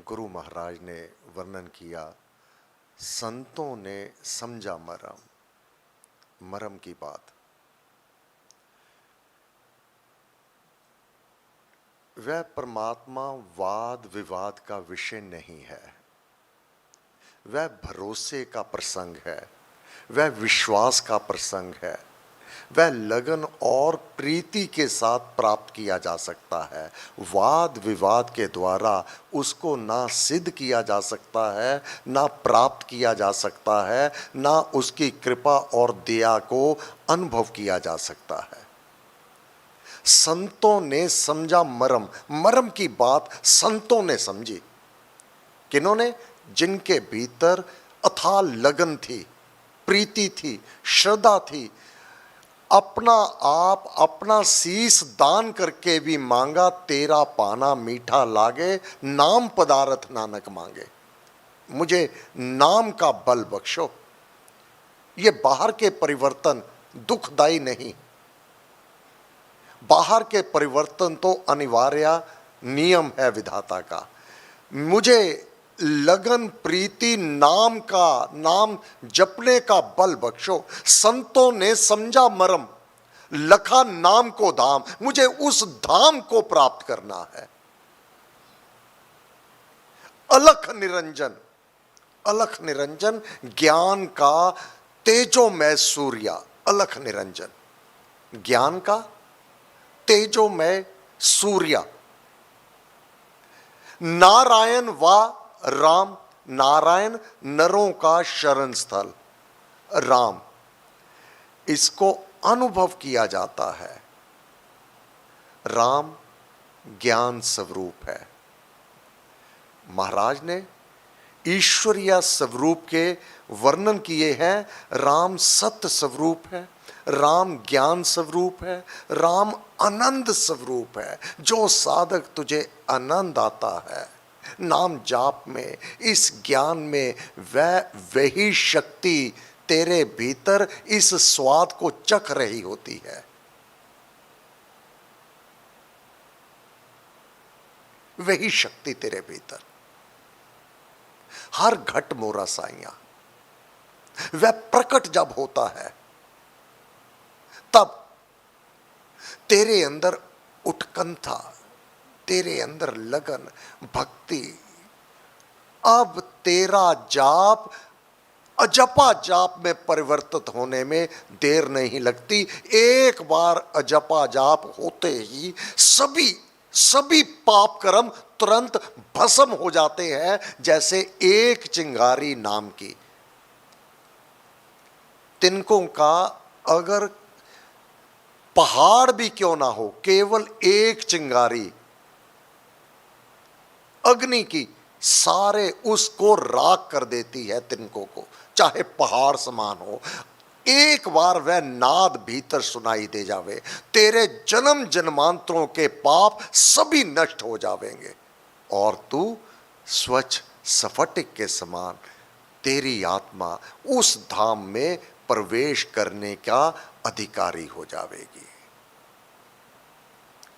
गुरु महाराज ने वर्णन किया, संतों ने समझा मरम, मरम की बात। वह परमात्मा वाद विवाद का विषय नहीं है, वह भरोसे का प्रसंग है, वह विश्वास का प्रसंग है, वह लगन और प्रीति के साथ प्राप्त किया जा सकता है। वाद विवाद के द्वारा उसको ना सिद्ध किया जा सकता है, ना प्राप्त किया जा सकता है, ना उसकी कृपा और दया को अनुभव किया जा सकता है। संतों ने समझा मरम, मरम की बात संतों ने समझी। किन्होंने? जिनके भीतर अथाह लगन थी, प्रीति थी, श्रद्धा थी, अपना आप अपना शीस दान करके भी मांगा, तेरा पाना मीठा लागे, नाम पदारथ नानक मांगे। मुझे नाम का बल बख्शो। ये बाहर के परिवर्तन दुखदाई नहीं, बाहर के परिवर्तन तो अनिवार्य नियम है विधाता का। मुझे लगन प्रीति नाम का, नाम जपने का बल बख्शो। संतों ने समझा मरम, लखा नाम को धाम, मुझे उस धाम को प्राप्त करना है। अलख निरंजन, अलख निरंजन ज्ञान का तेजोमय सूर्य, अलख निरंजन ज्ञान का तेजोमय सूर्य। नारायण व राम, नारायण नरों का शरण स्थल, राम इसको अनुभव किया जाता है। राम ज्ञान स्वरूप है। महाराज ने ईश्वरीय स्वरूप के वर्णन किए हैं। राम सत्य स्वरूप है, राम ज्ञान स्वरूप है, राम आनंद स्वरूप है। जो साधक तुझे आनंद आता है नाम जाप में, इस ज्ञान में, वही शक्ति तेरे भीतर इस स्वाद को चख रही होती है। वही शक्ति तेरे भीतर, हर घट मोरा साइया, वह प्रकट जब होता है तब तेरे अंदर उत्कंठा, तेरे अंदर लगन, भक्ति। अब तेरा जाप अजपा जाप में परिवर्तित होने में देर नहीं लगती। एक बार अजपा जाप होते ही सभी पाप कर्म तुरंत भस्म हो जाते हैं, जैसे एक चिंगारी नाम की। तिनकों का अगर पहाड़ भी क्यों ना हो, केवल एक चिंगारी अग्नि की सारे उसको राख कर देती है। तिनकों को चाहे पहाड़ समान हो, एक बार वह नाद भीतर सुनाई दे जावे, तेरे जन्म जन्मांतरों के पाप सभी नष्ट हो जावेंगे और तू स्वच्छ स्फटिक के समान, तेरी आत्मा उस धाम में प्रवेश करने का अधिकारी हो जावेगी।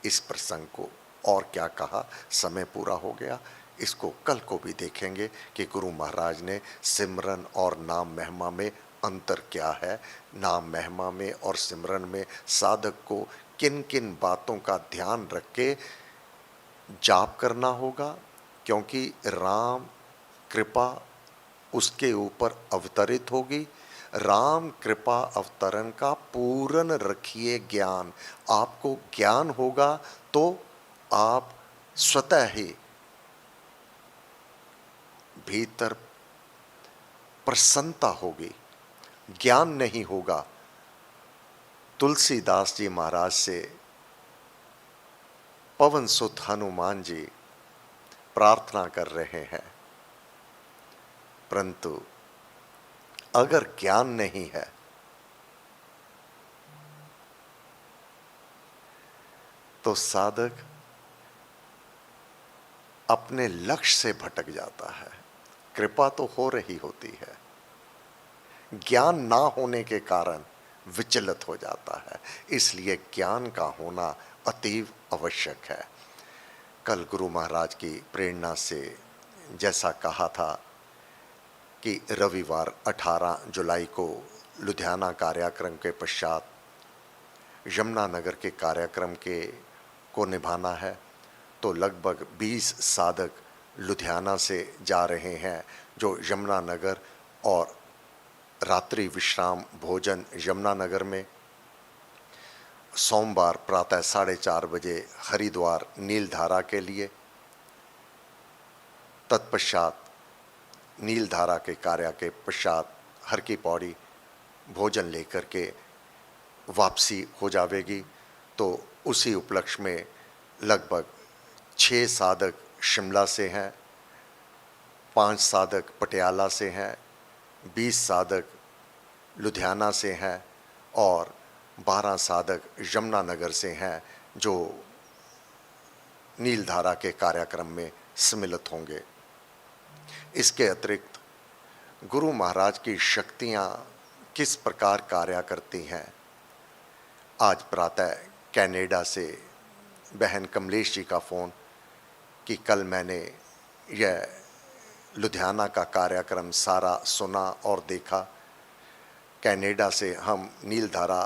इस प्रसंग को और क्या कहा, समय पूरा हो गया। इसको कल को भी देखेंगे कि गुरु महाराज ने सिमरन और नाम महिमा में अंतर क्या है, नाम महिमा में और सिमरन में साधक को किन किन बातों का ध्यान रख के जाप करना होगा, क्योंकि राम कृपा उसके ऊपर अवतरित होगी। राम कृपा अवतरण का पूर्ण रखिए ज्ञान। आपको ज्ञान होगा तो आप स्वतः ही भीतर प्रसन्नता होगी। ज्ञान नहीं होगा। तुलसीदास जी महाराज से पवन सुत हनुमान जी प्रार्थना कर रहे हैं, परंतु अगर ज्ञान नहीं है तो साधक अपने लक्ष्य से भटक जाता है। कृपा तो हो रही होती है, ज्ञान ना होने के कारण विचलित हो जाता है। इसलिए ज्ञान का होना अतीव आवश्यक है। कल गुरु महाराज की प्रेरणा से जैसा कहा था कि रविवार 18 जुलाई को लुधियाना कार्यक्रम के पश्चात यमुनानगर के कार्यक्रम को निभाना है, तो लगभग 20 साधक लुधियाना से जा रहे हैं जो यमुनानगर, और रात्रि विश्राम भोजन यमुनानगर में। सोमवार प्रातः 4:30 बजे हरिद्वार नीलधारा के लिए, तत्पश्चात नीलधारा के कार्य के पश्चात हर की पौड़ी भोजन लेकर के वापसी हो जाएगी। तो उसी उपलक्ष्य में लगभग 6 साधक शिमला से हैं, 5 साधक पटियाला से हैं, 20 साधक लुधियाना से हैं और 12 साधक यमुनानगर से हैं जो नीलधारा के कार्यक्रम में सम्मिलित होंगे। इसके अतिरिक्त गुरु महाराज की शक्तियाँ किस प्रकार कार्य करती हैं, आज प्रातः कनाडा से बहन कमलेश जी का फ़ोन कि कल मैंने यह लुधियाना का कार्यक्रम सारा सुना और देखा। कनाडा से हम नीलधारा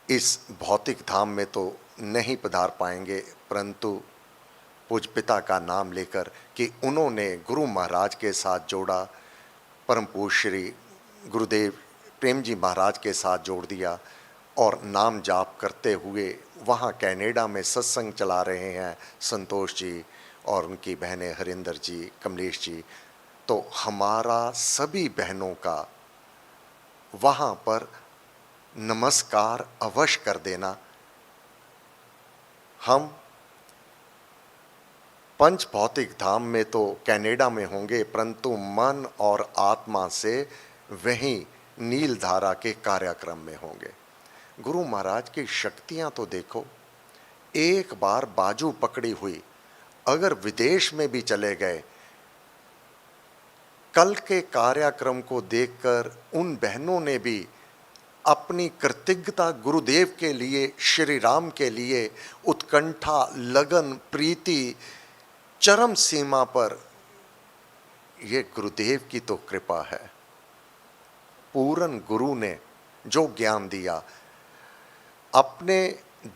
इस भौतिक धाम में तो नहीं पधार पाएंगे, परंतु पूज्य पिता का नाम लेकर कि उन्होंने गुरु महाराज के साथ जोड़ा, परम पूज्य श्री गुरुदेव प्रेम जी महाराज के साथ जोड़ दिया और नाम जाप करते हुए वहाँ कनाडा में सत्संग चला रहे हैं संतोष जी और उनकी बहनें हरिंदर जी, कमलेश जी। तो हमारा सभी बहनों का वहाँ पर नमस्कार अवश्य कर देना। हम पंच भौतिक धाम में तो कनाडा में होंगे, परंतु मन और आत्मा से वहीं नीलधारा के कार्यक्रम में होंगे। गुरु महाराज की शक्तियां तो देखो, एक बार बाजू पकड़ी हुई अगर विदेश में भी चले गए, कल के कार्यक्रम को देखकर उन बहनों ने भी अपनी कृतज्ञता गुरुदेव के लिए, श्री राम के लिए उत्कंठा, लगन, प्रीति चरम सीमा पर। ये गुरुदेव की तो कृपा है। पूर्ण गुरु ने जो ज्ञान दिया, अपने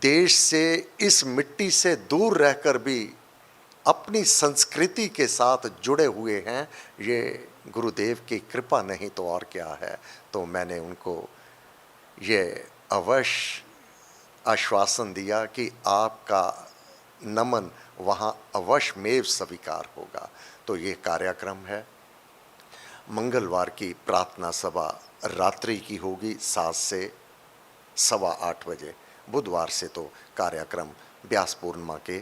देश से, इस मिट्टी से दूर रहकर भी अपनी संस्कृति के साथ जुड़े हुए हैं। ये गुरुदेव की कृपा नहीं तो और क्या है। तो मैंने उनको ये अवश्य आश्वासन दिया कि आपका नमन वहाँ अवश्य में स्वीकार होगा। तो ये कार्यक्रम है। मंगलवार की प्रार्थना सभा रात्रि की होगी 7 से 8:15 बजे। बुधवार से तो कार्यक्रम व्यास पूर्णिमा के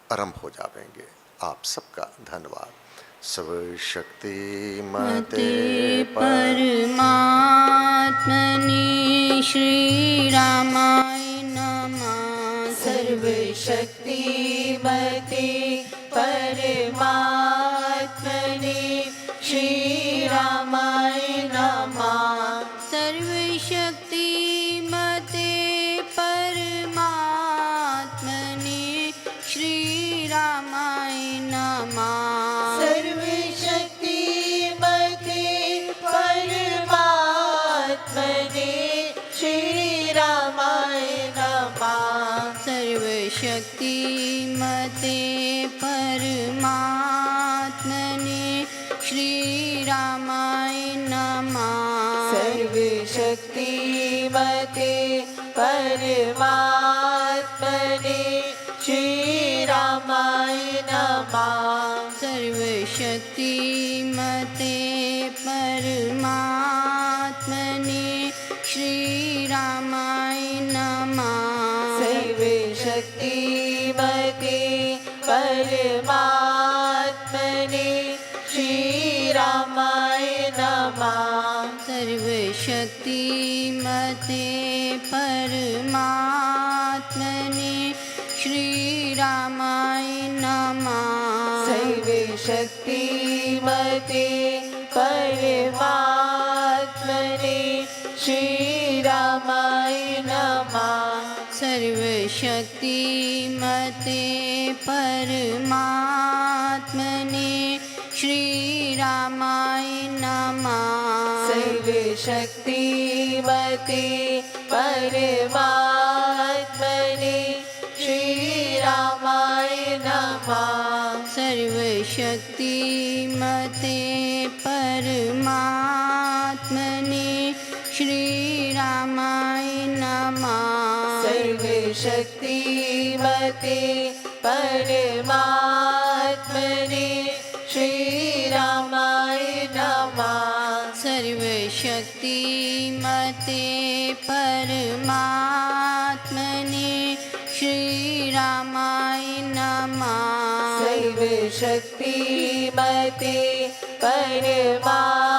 आरंभ हो जाएंगे। आप सबका धन्यवाद। सर्वशक्ति मते परमात्मने श्री रामाय नमः। सर्वशक्ति मते परमात्मने श्री रामाय नमः। सर्वशक्ति मते परमात्मने श्री रामाय नमः। सर्वशक्ति मते परमात्मने श्री रामाय नमः। सर्वशक्ति मते परमात्मने श्री रामाय नमः। सर्वशक्ति मते परमात्मने श्री रामाय नमः। सर्वशक्ति मते परमात्मने श्री रामाय नमः। सर्वशक्ति मते परमात्मने श्री रामाय नमः। सर्वशक्ति मते परमात्मने श्री रामाय नमः। सर्वशक्ति मते परमात्मने श्री रामाय नमः। सर्वशक्ति मते परमात्मने श्रीरामाय नमः। सर्वशक्तिमते परमात्मने श्रीरामाय नमः। सर्वशक्तिमते परमात्मने श्रीरामाय नमः। सर्वशक्तिमते परमात्मने श्रीरामाय नमः। सर्वशक्तिमते परमात्मने श्रीरामाय नमः। सर्वशक्तिमते परमात्मने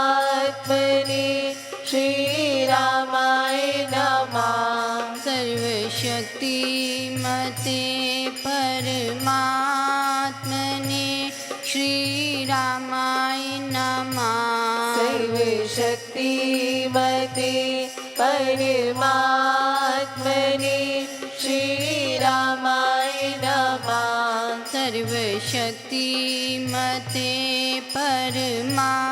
श्रीरामाय नमः। सर्वशक्तिमते परमात्मने श्रीरामाय नमः। सर्वशक्तिमते परमात्मने श्रीरामाय नमः। सर्वशक्तिमते परमात्मने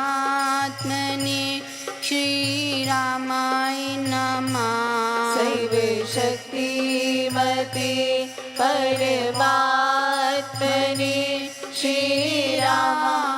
श्रीरामाय नमः। सर्वशक्तिमते परमात्मने श्रीरामाय